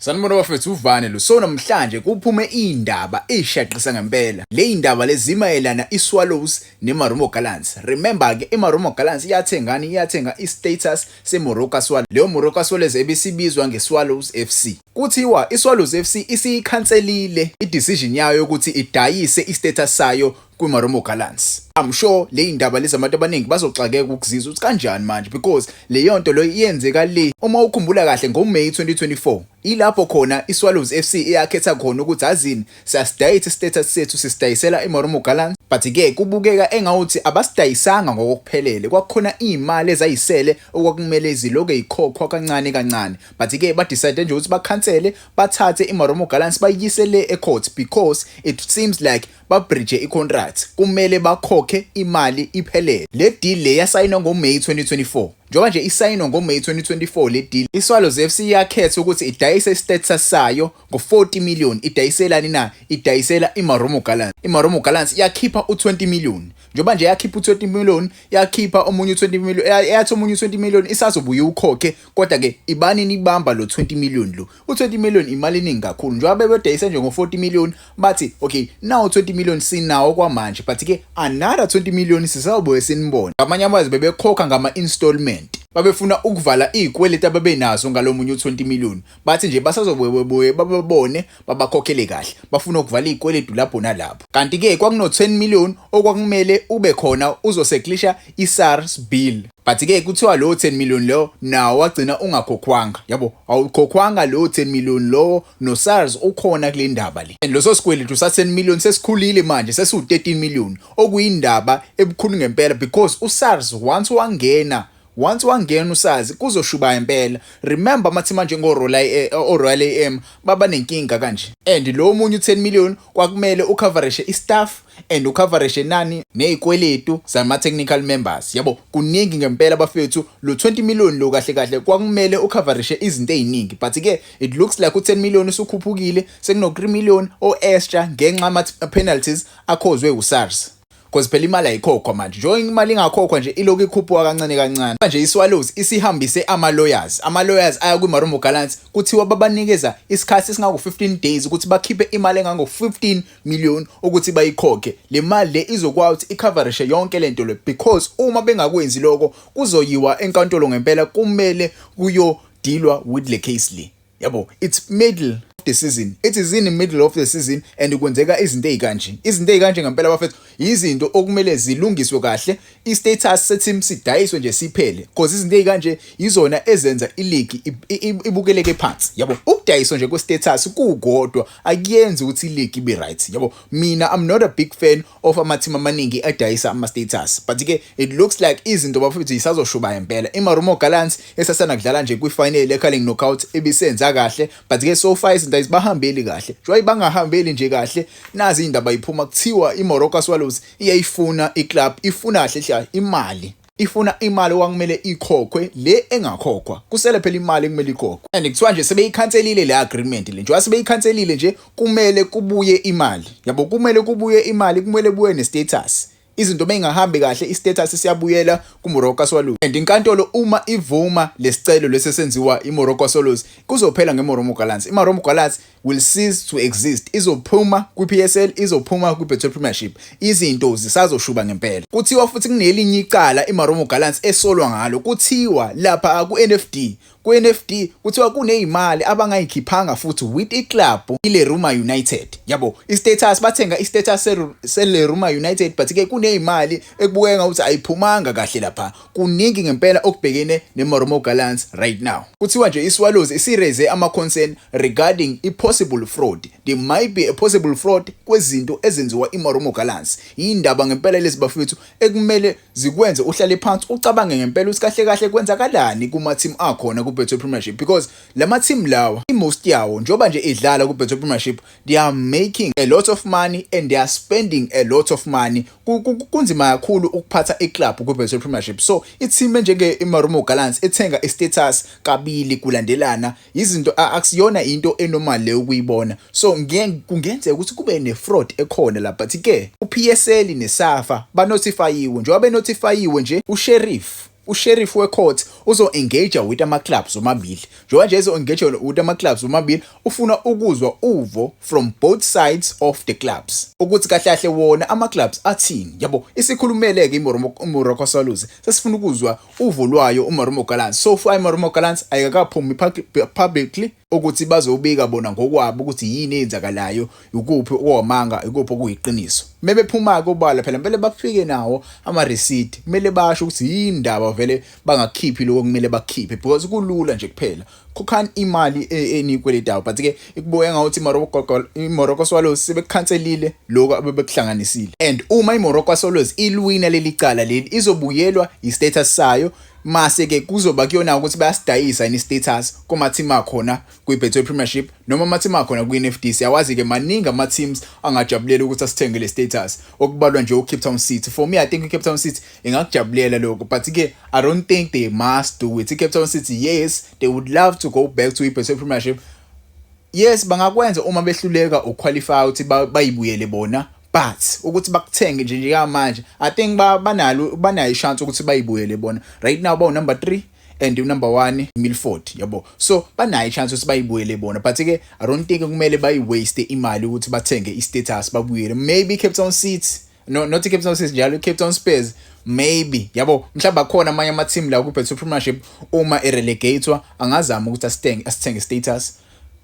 Sanibona bafethu uvane lo. So namhlanje kuphume indaba eshaqisa ngempela. Le indaba lezimayelana iSwallows neMarumo Gallants. Remember ke iMarumo Gallants yathenga istatus seMoroka Swallows. Leyo Moroka Swallows ebisibizwa ngeSwallows FC. Kuthiwa iSwallows FC isiyikhanselile idecision yayo ukuthi idayise istatus sayo kwiMarumo Gallants. I'm sure le indaba lezabantu abaningi bazoxakeka ukuzizwa ukuthi kanjani manje because leyo nto lo iyenzeka le uma ukhumbula kahle ngoMay 2024 ilapho khona iSwallows FC iyakhetha khona ukuthi azini siyasidayisa status sethu sisidayisela iMarumo Gallants but ke kubukeka engawuthi abasidayisanga ngokuphelele kwakukhona imali ezayisele okwakumele ziloke ikhokhwa kancane but ke ba decide nje ukuthi bakhansele bathathe iMarumo Gallants bayisele ecourt because it seems like ba bridge icontract kumele bakhokhe imali iphelele. Le deal le yasayinwa ngoMay 2024. Njoba nje isayinwa ngoMay 2024 le deal iSwallows FC yakhetha ukuthi idayise istatus sayo ngo40 million idayiselani na idayisela iMarumo Gallants. iMarumo Gallants yakhipha u20 million. Njoba nje yakhipha u20 million yakhipha omunye u20 million yathi omunye u20 million isazobuye ukhokhe kodwa ke ibani nibamba lo 20 million lo. U20 million imali eningi kakhulu njoba bebedayisa nje ngo40 million bathi okay now 20 million sinawo kwamanje but ke another 20 million sisabuye sinibona. Abanye abazi bebekhokha ngama installment. Babefuna ukuvala izikweleti ababenazo ngalomunye u20 million bathi nje basazobuye babone babakhokhele kahle bafuna ukuvala izikweleti lapho nalapho. Kanti ke kwakuno 10 million okwakumele ube khona uzoseklisha iSARS bill but ke kuthiwa lo 10 million lo nawo wagcina ungakhokhwanga. Yabo awukhokhwanga lo 10 million lo no SARS ukhona kule ndaba le. And loso sikweletu sa 10 million sesikhulile manje sesu 13 million okuyindaba ebukhulu ngempela because uSARS once wangena usazi kuzoshuba impela. Remember mathi manje Royal AM baba nenkinga kanje and lo munye u10 million kwakumele ucoverage istaff and ucoverage nani nezikweletu zama technical members. Yabo kuningi ngempela bafethu lo 20 million lo kahle kwakumele ucoverage izinto eziningi but ke it looks like u10 million usukhuphukile sekuno 3 million o extra ngenxa ama penalties akhozwe uSARS. Cause phela imali ayikhokhwa manje. Njoba imali ingakhokhwa nje iloku ikhuphuka kancane. Manje iSwallows isihambise ama-lawyers aya kwiMarumo Gallants kuthiwa babanikeza isikhathi esingango 15 days ukuthi bakhiphe imali engango 15 million ukuthi bayikhokhe. Le mali le izokwazi icoverage yonke lento le because uma bengakwenzi lokho kuzoyiwa enkantolo ngempela kumele kuyo dealwa with le case le. Yabo it's middle the season. It is in the middle of the season and kwenzeka izinto ezikanje. Izinto ezikanje ngempela bafethu izinto okumele zilungiswe kahle. Istatus seteam sidayiswe nje siphele. Cause izinto ezikanje izona ezenza ileague ibukeleke phansi. Yabo ukudayiswa nje kwestatus kugodwa akuyenzi ukuthi ileague ibe right. Yabo mina I'm not a big fan of ama team amaningi adayisa ama status. But ke it looks like izinto bafethu isazoshuba impela. iMarumo Gallants esasana kudlala nje kwifinal eCalling knockout ebisenza kahle but ke so far izinto ayizibahambeli kahle. Joy bangahambeli nje kahle nazi indaba iphuma kuthiwa iMoroka Swallows iyayifuna iclub ifuna kahle imali. Ifuna imali okumele ikhokhwe le engakhokhwa. Kusele phela imali ekumele ikhokhwe. And kuthiwa nje sebeyikhanselile le agreement le. Njoba sebeyikhanselile nje kumele kubuye imali. Yabo kumele kubuye imali kumele buye nestatus. Izinto bengahambi kahle istatus siyabuyela kuMoroka Swallows and inkantolo uma ivuma lesicelo lesesenziwa iMoroka Swallows kuzophela ngeMarumo Gallants. iMarumo Gallants will cease to exist. Izophuma kwiPSL izophuma kwiBetway Premiership. Izinto zisazoshuba ngempela. Kuthiwa futhi kunelinye icala iMarumo Gallants esolwa ngalo kuthiwa lapha ku-NFD kuthiwa kunezimali abangayikhiphanga futhi with iclub iLeruma United. Yabo istatus bathenga istatus seLeruma United but ke kunezimali ekubukeka ukuthi ayiphumanga kahle lapha. Kuningi ngempela okubhekene neMarumo Gallants right now. Kuthiwa nje iSwallows isiraise ama concern regarding possible fraud. There might be a possible fraud kwezinto ezenziwa iMarumo Gallants. Indaba ngempela lezi bafethu ekumele zikwenze uhlale phansi ucabange ngempela ukuthi kahle kwenzakalani kuma team akhona kuBetway Premiership because lama team lawa most yawo njoba nje idlala kuBetway Premiership they are making a lot of money and they are spending a lot of money. Kunzima kakhulu ukuphatha iclub kuBetway Premiership. So i-team njenge iMarumo Gallants ethenga istatus kabili kulandelana izinto akusiyona into enormal le ukuyibona. So kungenzeka ukuthi kube nefraud ekhona la but ke uPSL neSAFA banotifyiwe njengoba benotifyiwe nje uSheriff usheriff we-court uzo-engage with ama-clubs omabili. Njengoba nje ezo-engage with ama-clubs omabili, ufuna ukuzwa uvo from both sides of the clubs ukuthi kahle kahle wona ama-clubs athini. Yabo, isikhulumele-ke iMorocco Swallows, sesifuna ukuzwa uvo lwayo uMarumo Gallants. So far iMarumo Gallants ayikaphumi publicly ukuthi bazobika bona ngokwabo ukuthi yini eyenzakalayo, ukuphi okwamanga, ukuphi okuyiqiniso. Mebephuma-ke obala phela kumele bafike nawo ama-receipt, kumele basho ukuthi yini indaba vele bangakhiphi lokho kumele bakhiphe, because kulula nje kuphela khukhani imali enikweletayo. But-ke ikubuye ngathi iMorocco Swallows sebekhanselile lokho abebekuhlanganisile, and uma iMorocco Swallows ilwina leli cala leli izobuyelwa i-status sayo, mase-ke kuzoba kuyona ukuthi bayasidayisa yini i-status kuma-team akhona kwi-Betway Premiership noma ama-team akhona kwi-NFD. Siyawazi-ke maningi ama-teams angajabulela ukuthi asithenge le status, okubalwa nje uCape Town City. For me, I think iCape Town City ingakujabulela lokho, but-ke I don't think they must do it. iCape Town City, yes, they would love to go back to i-Betway Premiership. Yes, bangakwenza uma behluleka uqualify ukuthi bayibuyele bona, but ukuthi bakuthenge nje manje, I think banayo chance ukuthi bayibuyele bona. Right now bawu number 3 and number 1 Milford, yabo. So banayo chance ukuthi bayibuyele bona, but-ke I don't think kumele bayi-waste imali ukuthi bathenge i-status babuyele. Maybe Cape Town City, no, not Cape Town City njalo, Cape Town Spurs, maybe, yabo. Mhlawumbe khona amanye ama-team la ku-Betway Premiership uma erelegatewa angazama ukuthi asithenge status.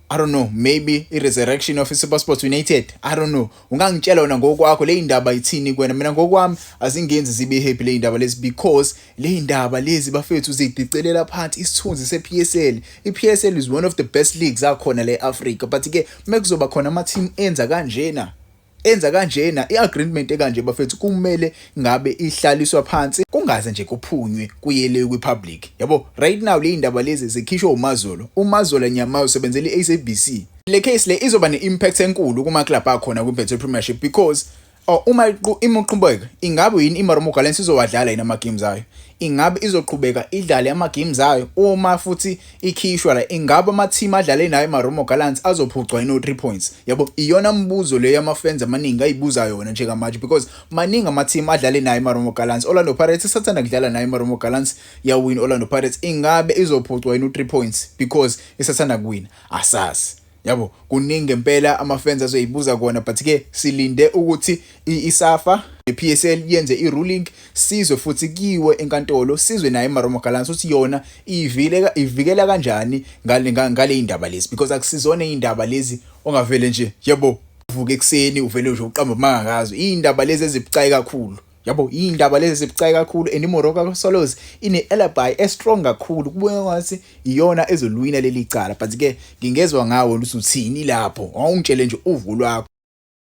I don't know, maybe i-resurrection of SuperSport United, I don't know. Ungangitshela wona ngokwakho le indaba ithini kwena. Mina ngokwami azingenzi zibe happy le indaba lezi, because le indaba lezi bafethu zidicelela phansi isithunzi se-PSL. I-PSL is one of the best leagues akhona le Africa, but-ke mekuzoba khona ama-team enza kanjena i-agreement ekanje bafethu kumele ngabe ihlaliswa phansi, kungaze nje kuphunywe kuyele kwi-public. Yabo, right now le indaba lezi zikhishwa uMazola Nyamayo usebenzela i-SABC. Le case le izoba ne-impact enkulu kuma-club akhona kwi-Betway Premiership, because uma iqhubeka, ingabe yini iMarumo Gallants izowadlala yini ama-games ayo? Ingabe izoqhubeka idlale ama-games ayo? Uma futhi ikhishwa la, ingabe ama-team adlale nayo iMarumo Gallants azophucwa yini 3 points? Yabo, iyona mbuzo leyo ama-fans amaningi ayibuza yona njengamanje, because maningi ama-team adlale nayo iMarumo Gallants. Orlando Pirates sathanda kudlala nayo iMarumo Gallants, yawina Orlando Pirates. Ingabe izophucwa yini 3 points because isathanda kuwina? Asazi. Yabo, kuningi ngempela ama-fans azoyibuza kona, but-ke silinde ukuthi isafa i-PSL yenze i-ruling, sizwe futhi kiwe enkantolo, sizwe naye iMarumo Gallants ukuthi yona ivikela kanjani ngale indaba lezi, because akusizona indaba lezi ongavele nje yabo uvuke ekseni uvele nje uqamba mangakazo. Indaba lezi ezibucayi kakhulu, yabo, indaba lezi zibucayi kakhulu, and iMorocco Swallows ine-alibi strong kakhulu, kubuye ngathi iyona ezolwina leli cala. But-ke ngingezwa ngawe ukuthi uthini lapho, awungitshele nje uvu lwakho.